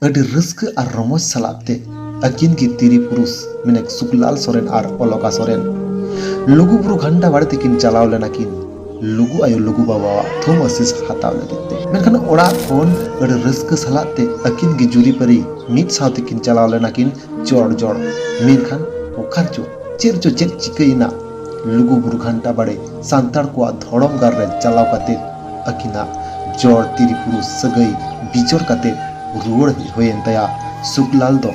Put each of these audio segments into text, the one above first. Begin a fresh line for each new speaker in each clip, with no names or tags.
अडी रस्क और रमज सलाते अकिन की तिरी पुरुष मिनेक सुखलाल सोरेन और अलका सोरेन लुगु बुरु घंटा बाड़े तकिन चलाव लेना किन लुगु आयो लुगु बाबा थोम असिस हाताव लगते मेनखान ओड़ा कोन अडी रस्क सलाते अकिन की जुरी परी मित साव तकिन चलाव लेना किन जोड़ जोड़ मेनखान ओखार जो चेर चिकईना लुगु बुरु घंटा बाड़े सांताड़ को धड़म गार रे चलाव काते अकिना जोड़ तिरी पुरुष सगई बिचोर काते रुआड़ होयेन तया सुखलाल दो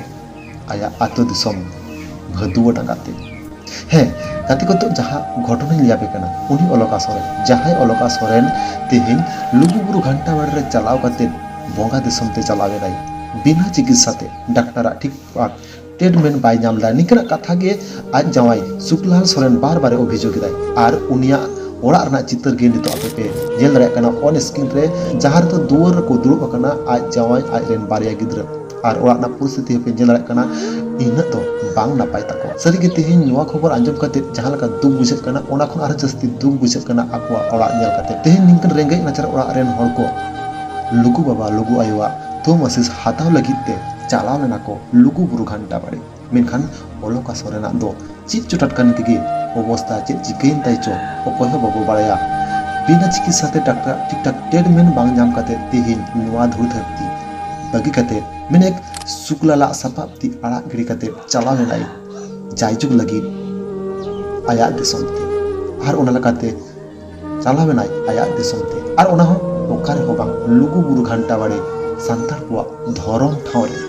आया आतो दिसम भदुआ डांगाते हे काती को तो जहाँ घटना लियाबे कना उनी अलका सोरेन जहाँ अलका सोरेन तेहिन लुगुबुरु घंटा बाड़ रे चलाव काते बोंगा दिसम ते चलावे नाई बिना चिकित्सा ते डाक्टर ठीक ट्रीटमेंट बाय नाम दा निकना कथा गे आज जवाई सुखलाल सोरेन बार बार अभियोग दाय आर उनिया ओड़ा रना चित्र गे नितो आपे पे जेल रे कना ऑन स्क्रीन रे जहां तो दुआर को दुड़ुब कना आज जवाई आज रेन बारिया गिद्र और ओड़ा ना परिस्थिति पे जेल रे कना इना तो बांग नापाय ताको सरी गे तेहिन नोआ खबर आंजम कते जहां लका दुख बुझे कना ओना खन आर जस्ती दुख बुझे कना आकवा ओड़ा नेल कते तेहिन निंकन रेंगे नाचर ओड़ा रेन हर को लुगु बाबा लुगु आयुआ तो मसिस हाताव लगिते चलाव लेना को लुगु बुरु घंटा बाड़े मेनखान अलका सोरेना दो चित चुटटकान के अवस्था चेक चिकेन ताइचो अकय हो बाबू बाड़ाया बिना चिकित्सा ते डॉक्टर ठीक ठाक ट्रीटमेंट बांग नाम काते तेहिन नोआ धुर धरती बागी काते मेनेक सुखलाला सपापति आड़ा गिड़ी काते चलाव लेनाई जायजुग लगी आया दिसमते आर ओना लकाते चलाव लेनाई आया दिसमते आर ओना हो ओकारे हो बांग लुगु बुरु घंटा बाड़े सांतार को धरम ठाव रे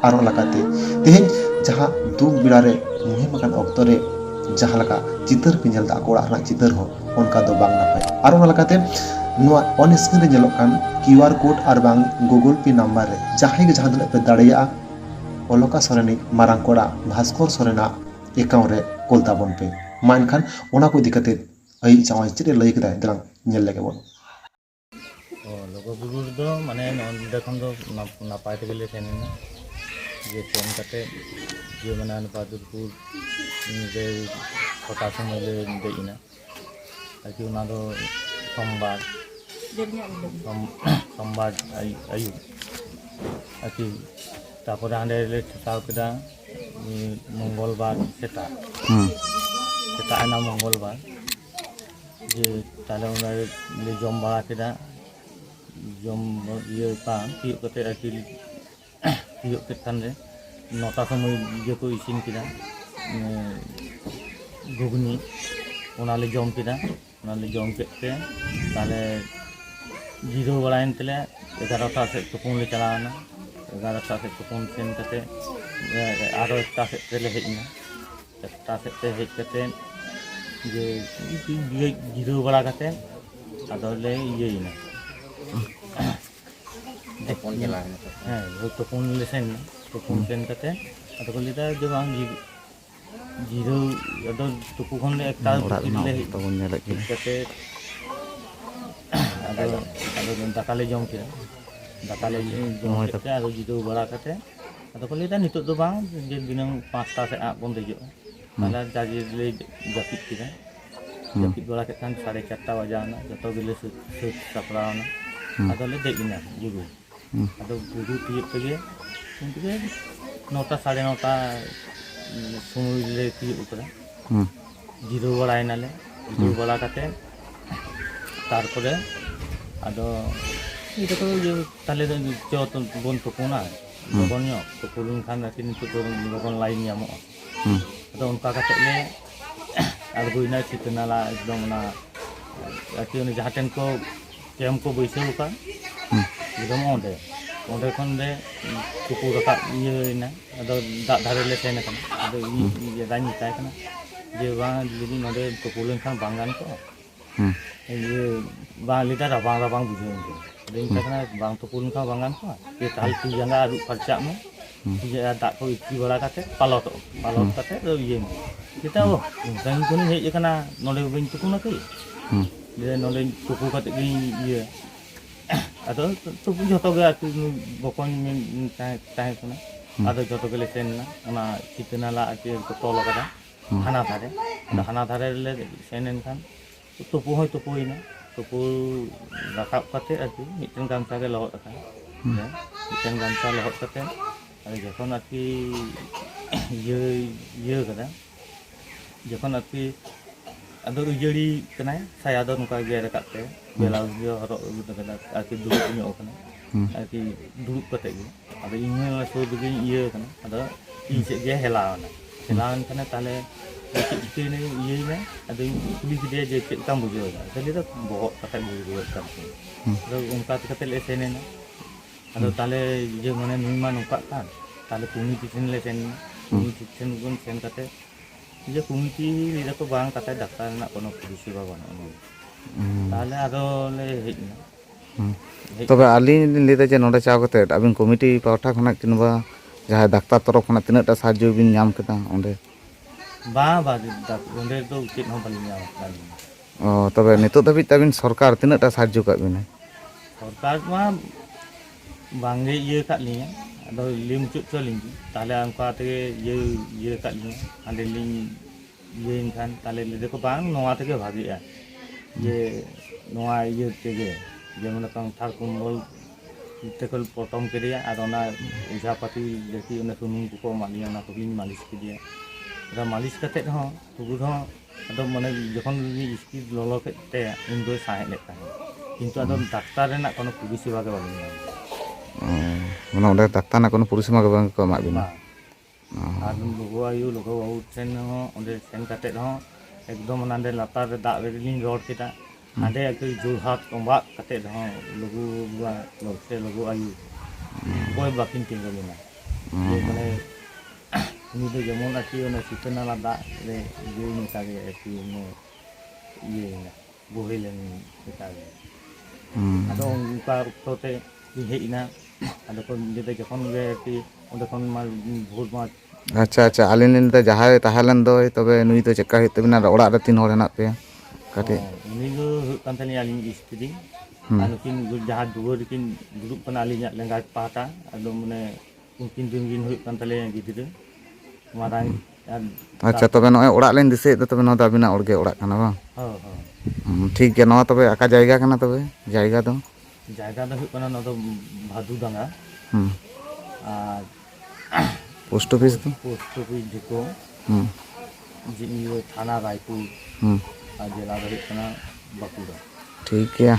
आर ओना लकाते तेहिन जहां दुख बिड़ा रे मुहिम अकान अक्तो रे जहां लका चितर पे नेलदा कोड़ा रना चितर हो उनका दो बांग नापाय आर ओना लकाते नोआ ऑन स्क्रीन रे नेलोक कान क्यूआर कोड और बांग गूगल पे नंबर रे जहां गे जहां दिन पे दाड़िया अलका सोरेन मारांग कोड़ा भास्कर सोरेना एकाउंट रे कोलता बन पे मानखान ओना को दिकते आई जावाई चिरे लई कदा दलां नेल लेगे बन
लोगो बुरु दो माने नोंदे खन दो नापाय ते गेले सेनेना जे सेन कते जे माने बहादुरपुर जे छोटा समय ले देइना ताकि उना दो सोमवार आयु आकि तापर आंडे ले छाव केदा मंगलवार सेटा आना मंगलवार जे ताले उना ले जम बाड़ा केदा जम ये का पियो कते आकि पियो केतान रे नौटा समय ये को इसिन केदा घुगनी उनाले जम केदा उनाले जम केते ताले जीरो बड़ाइन तले 11टा से तुपुन ले चलाना 11टा से तुपुन सेन कते आरो एकटा से तले हेजना एकटा से ते हेज कते जे जीरो बड़ा कते आदले येइना तुपुन चलाना वो तुपुन ले सेन कते आदो को लेदा जो बांग जीरो अदो तुपु खन ले एकटा ले तबन नेला कते आदो दाकाले जम के दाकाले जम कते आदो जीरो बड़ा कते आदो को लेदा नितो दो बांग जे दिनम 5टा से आ बन देजो ताला जाजी ले जापित किदा जापित बड़ा के खान 4:30 बजाना जतो गेले से सपराना आदो ले देइना जुगु आदो बुदु तिय तगे उनके 9टा 9:30 समय ले तिय उतरा जीरो बड़ा नाले जीरो बड़ा कते तारपरे आदो इटा तो जो ताले जो बन तुपुना लोगोन्यो तुपुन खान किन तो लोगोन लाइन यामो आदो उनका कते ले आलगुइना चितनाला एकदम ना आकि उनी जहाटेन को कैम को बैसे का एकदम ओंडे खन ले तुपु रका इना आदो दा धारे ले सेन कन आदो ये दानी ताय कना जे बा लिदि नोडे तुपुलन खान बांगान को ये बा लिदा राबां बुझे दिन तकना बांग तुपुन खा बांगान को ये ताल की जंगा आरु खर्चा में ये दा को इति बड़ा काते पालत काते तो ये kita oh dan ko ni hej kana nole bin tuku na kai dia nole tuku kate gi ye ado tuku joto ga tu bokon min tai kana ado joto gele sen na ona kitna la ati to tolo kada hana thare le senen kan tupu hoy tupu ina tupu rakap kate ati miten kam sa ge lo ka मिट्टन गामछा लहद कते अरे जखन आरकी ये कदा जखन आरकी अदो उजड़ी कनाय साया दो नुका गे रकाते बेलाउज जो हरक अगु कदा आरकी दुड़ुब ᱧᱚᱜ कना आरकी दुड़ुब कते गे अदो इन्हें सो दुगी ये कना अदो इन से गे हेलावना हेलावन कना ताले चिकने ये में अदो कुली गिदे जे चेकम बुझेगा तले तो बहुत कते बुझेगा करते अदो उनका कते ले सेनेना अदो ताले ये माने नुमा नुका कान ताले कमिटी ठेन ले सेन कमिटी ठेन गुन सेन कते ये कमिटी लिदा को बांग कते डाक्टर ना कोनो परिसेवा बानो ताले आदो ले हेजना
तबे आलिन लेदा जे नोडे चाव कते अबिन कमिटी पावठा खना किनबा जहां डाक्टर तरफ खना तिनाटा साहाय्य बिन नाम केदा ओंडे
बा ओंडे तो चेत हो बालिन नाम काली
ओ तबे नितो दबित तबिन सरकार तिनाटा साहाय्य का बिने
सरकार मा बांगे ये का लिया अदो लिम चुप चलिंग ताले अंका ते ये का लिया आले लिंग ये इनखान ताले ले को बांग नोआ ते के भागिया ये नोआ ये तेगे जेमन कम थार कुंबल तेकल पटम के दिया और ना उजापाती जैसी उन्हें सुनुम को मालिया ना कुलिन मालिश के दिया रा मालिश करते हो तुगु हो अदो माने जखन इसकी ललो के उन दो साहे लेता है किंतु अदो डाक्टर रेना कोनो परिसेवा के बालिया
माने ओंडे डाक्टर ना कोनो परिसेवा के बांग को मा बिना
और लोगो आयु लोगो बाबू ट्रेन हो ओंडे सेन करते हो एकदम नांदे लातार रे दाग रे लिंग रोड केटा नांदे एक जोरहाट तंबा करते हो लोगो बुआ लोगसे लोगो आयु कोई बाकिन टिंगो लेना ये माने उनी दो जेमन आकी ओने सितना लादा रे ये निका गे आकी ने ये बोहेलन निका गे अदो उनका उक्तोते हेइना अदो को जेते जखन गे आकी ओंडे खन मा भोर मा
अच्छा अच्छा आलिन लेदा जहां ताहलन दो तबे नुई तो चेका हे तबिना ओड़ा रे तीन होर हेना पे काटे
उनी दो हुकान तनी आलिन स्त्री अनुकिन जहां दुवर किन दुरुब कना आलिन लेंगा पाटा अदो माने उनकिन दिन हुकान तले गिदिरे मारांग
अच्छा तबे नय ओड़ा लेन दिसे तो तबे न दाबिना ओड़गे ओड़ा कना बा
हां
ठीक गया नवा तबे आका जायगा कना तबे जायगा दो
हुकाना न दो भादु दांगा आ
पोस्ट ऑफिस तो
जिको थाना रायपुर जिला हुकाना बाकुड़ा
ठीक है।